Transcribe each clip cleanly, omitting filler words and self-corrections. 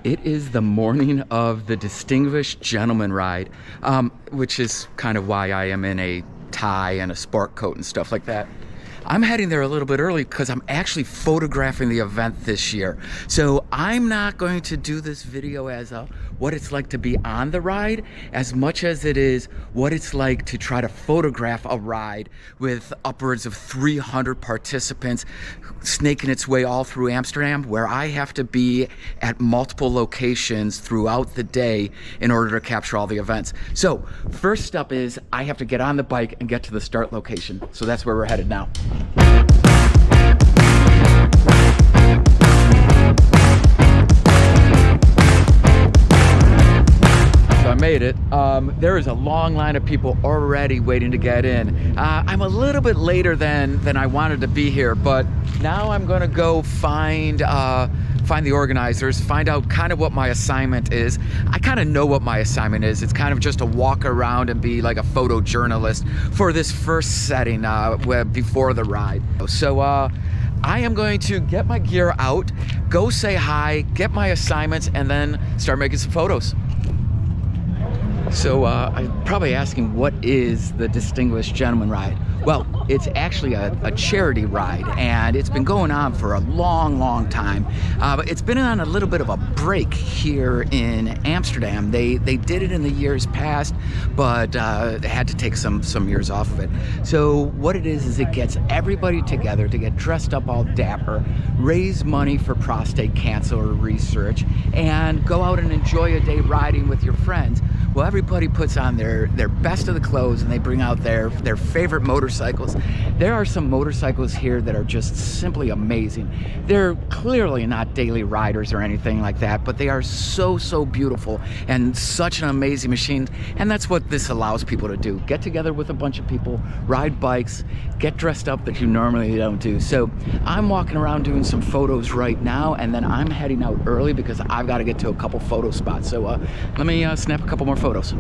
It is the morning of the Distinguished Gentleman Ride, which is kind of why I am in a tie and a sport coat and stuff like that. I'm heading there a little bit early because I'm actually photographing the event this year. So I'm not going to do this video as what it's like to be on the ride as much as it is what it's like to try to photograph a ride with upwards of 300 participants snaking its way all through Amsterdam, where I have to be at multiple locations throughout the day in order to capture all the events. So first up is I have to get on the bike and get to the start location. So that's where we're headed now. So I made it. There is a long line of people already waiting to get in. I'm a little bit later than I wanted to be here, but now I'm gonna go find the organizers, find out kind of what my assignment is. I kind of know what my assignment is. It's kind of just to walk around and be like a photojournalist for this first setting before the ride. So I am going to get my gear out, go say hi, get my assignments, and then start making some photos. So I'm probably asking, what is the Distinguished Gentleman Ride? Well, it's actually a charity ride, and it's been going on for a long time. But it's been on a little bit of a break here in Amsterdam. They did it in the years past, but they had to take some years off of it. So what it is it gets everybody together to get dressed up all dapper, raise money for prostate cancer research, and go out and enjoy a day riding with your friends. Well, everybody puts on their best of the clothes, and they bring out their favorite motorcycles. There are some motorcycles here that are just simply amazing. They're clearly not daily riders or anything like that, but they are so beautiful and such an amazing machine. And that's what this allows people to do. Get together with a bunch of people, ride bikes, get dressed up that you normally don't do. So I'm walking around doing some photos right now, and then I'm heading out early because I've got to get to a couple photo spots. So let me snap a couple more photos.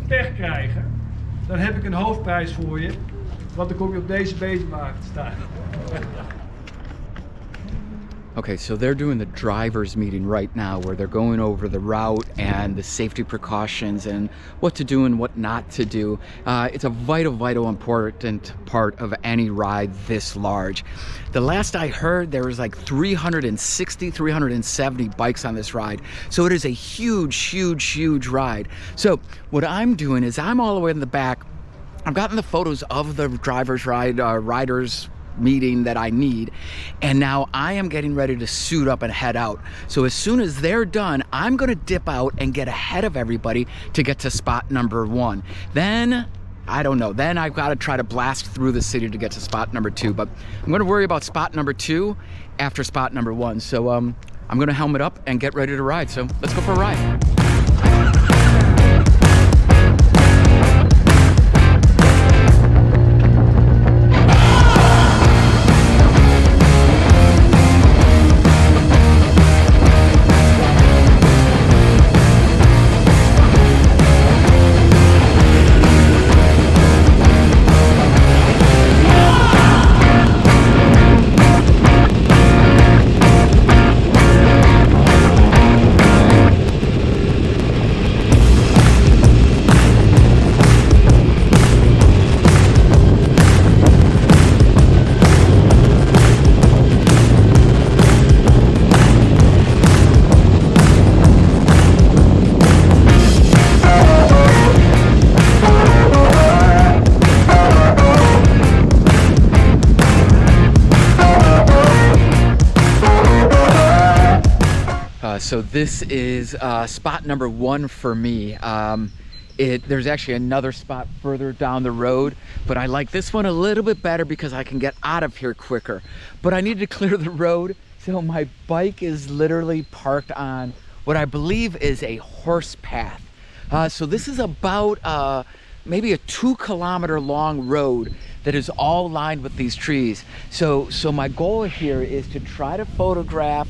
Pech krijgen, dan heb ik een hoofdprijs voor je, want dan kom je op deze bezemwagen te staan. Okay, so they're doing the driver's meeting right now where they're going over the route and the safety precautions and what to do and what not to do. It's a vital important part of any ride this large. The last I heard, there was like 360, 370 bikes on this ride. So it is a huge ride. So what I'm doing is I'm all the way in the back. I've gotten the photos of the driver's riders meeting that I need, and now I am getting ready to suit up and head out. So as soon as they're done, I'm gonna dip out and get ahead of everybody to get to spot number 1. Then I don't know, then I've got to try to blast through the city to get to spot number 2, but I'm gonna worry about spot number 2 after spot number 1. So I'm gonna helmet up and get ready to ride. So let's go for a ride. So this is spot number 1 for me. There's actually another spot further down the road, but I like this one a little bit better because I can get out of here quicker. But I need to clear the road, so my bike is literally parked on what I believe is a horse path. So this is about maybe a 2-kilometer long road that is all lined with these trees. So my goal here is to try to photograph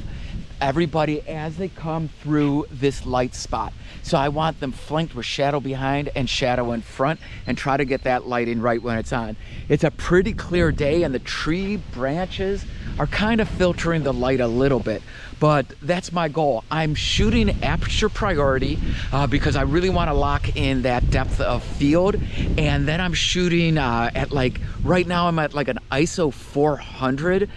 everybody as they come through this light spot. So I want them flanked with shadow behind and shadow in front, and try to get that light in right when it's on. It's a pretty clear day, and the tree branches are kind of filtering the light a little bit, but that's my goal. I'm shooting aperture priority because I really want to lock in that depth of field, and then I'm shooting at like, right now I'm at like an ISO 400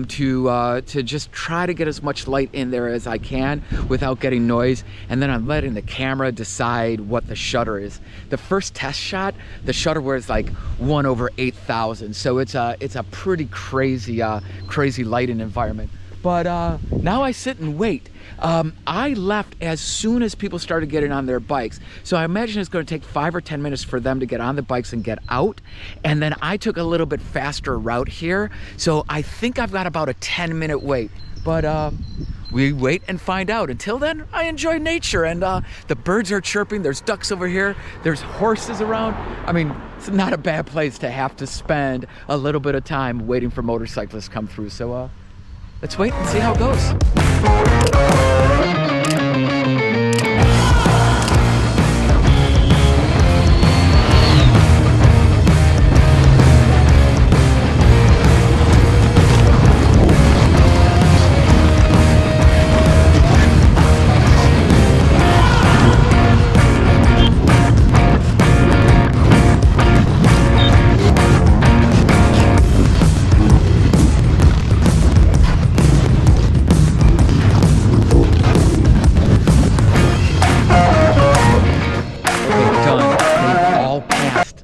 to just try to get as much light in there as I can without getting noise, and then I'm letting the camera decide what the shutter is. The first test shot, the shutter was like 1/8,000, so it's a pretty crazy crazy lighting environment. But now I sit and wait. I left as soon as people started getting on their bikes. So I imagine it's going to take 5 or 10 minutes for them to get on the bikes and get out. And then I took a little bit faster route here. So I think I've got about a 10-minute wait. But we wait and find out. Until then, I enjoy nature, and the birds are chirping. There's ducks over here. There's horses around. I mean, it's not a bad place to have to spend a little bit of time waiting for motorcyclists to come through. So let's wait and see how it goes.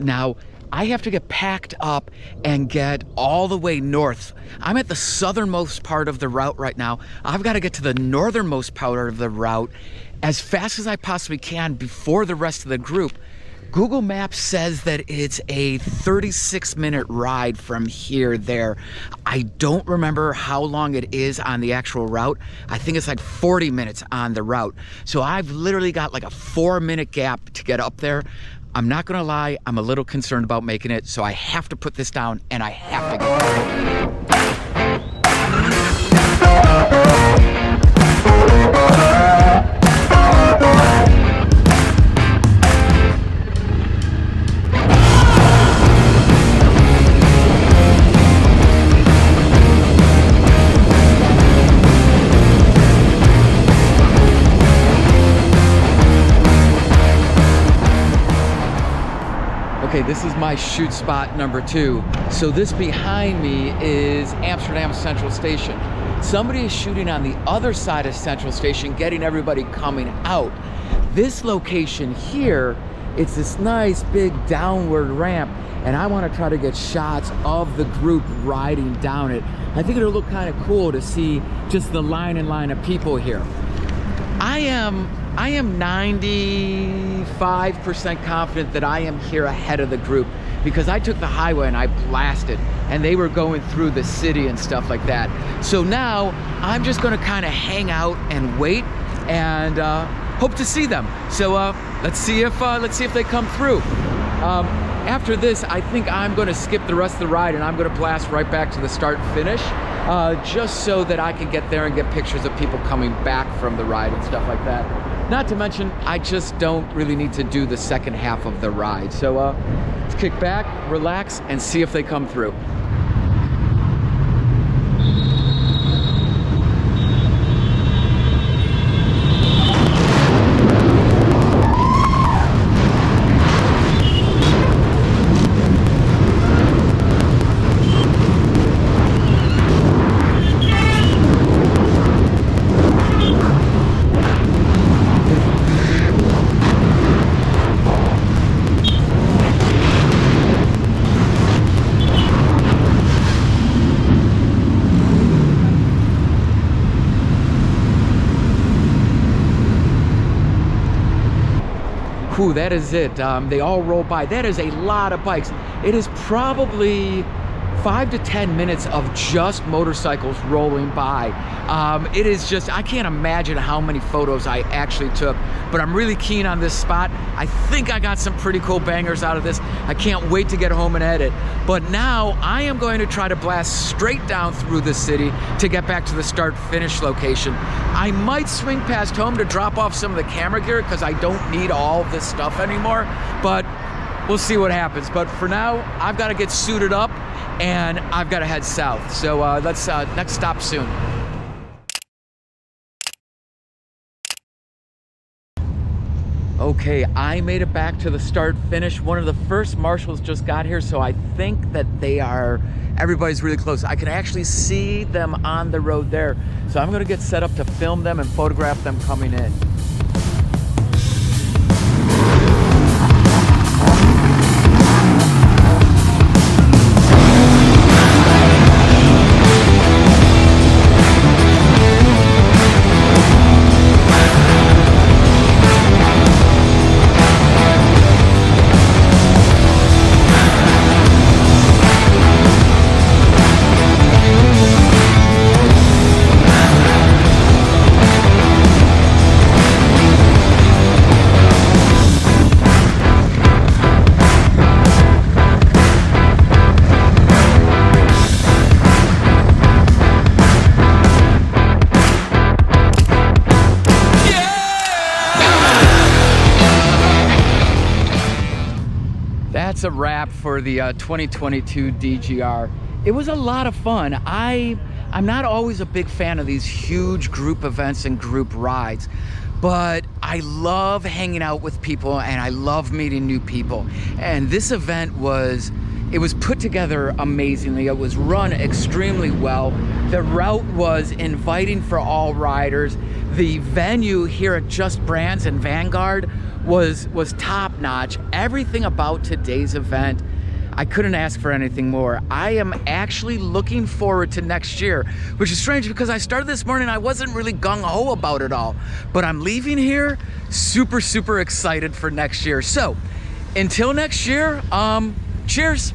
Now, I have to get packed up and get all the way north. I'm at the southernmost part of the route right now. I've got to get to the northernmost part of the route as fast as I possibly can before the rest of the group. Google Maps says that it's a 36-minute ride from here there. I don't remember how long it is on the actual route. I think it's like 40 minutes on the route. So I've literally got like a 4-minute gap to get up there. I'm not gonna lie, I'm a little concerned about making it, so I have to put this down and I have to get it. Okay, this is my shoot spot number 2. So this behind me is Amsterdam Central Station. Somebody is shooting on the other side of Central Station, getting everybody coming out. This location here, it's this nice big downward ramp, and I want to try to get shots of the group riding down it. I think it'll look kind of cool to see just the line and line of people here. I am 95% confident that I am here ahead of the group because I took the highway and I blasted, and they were going through the city and stuff like that. So now I'm just gonna kind of hang out and wait and hope to see them. So let's see if they come through. After this, I think I'm gonna skip the rest of the ride and I'm gonna blast right back to the start and finish, just so that I can get there and get pictures of people coming back from the ride and stuff like that. Not to mention, I just don't really need to do the second half of the ride. So let's kick back, relax, and see if they come through. Whew, that is it. They all roll by. That is a lot of bikes. It is probably 5 to 10 minutes of just motorcycles rolling by. It is just, I can't imagine how many photos I actually took, but I'm really keen on this spot. I think I got some pretty cool bangers out of this. I can't wait to get home and edit. But now I am going to try to blast straight down through the city to get back to the start-finish location. I might swing past home to drop off some of the camera gear because I don't need all of this stuff anymore, but we'll see what happens. But for now, I've got to get suited up and I've got to head south. So let's next stop soon. Okay, I made it back to the start finish. One of the first marshals just got here, so I think that everybody's really close. I can actually see them on the road there. So I'm gonna get set up to film them and photograph them coming in. That's a wrap for the 2022 DGR. It was a lot of fun. I'm not always a big fan of these huge group events and group rides, but I love hanging out with people and I love meeting new people. And this event was put together amazingly. It was run extremely well. The route was inviting for all riders. The venue here at Just Brands and Vanguard was top notch. Everything about today's event, I couldn't ask for anything more. I am actually looking forward to next year, which is strange because I started this morning, I wasn't really gung-ho about it all, but I'm leaving here super excited for next year. So until next year, cheers.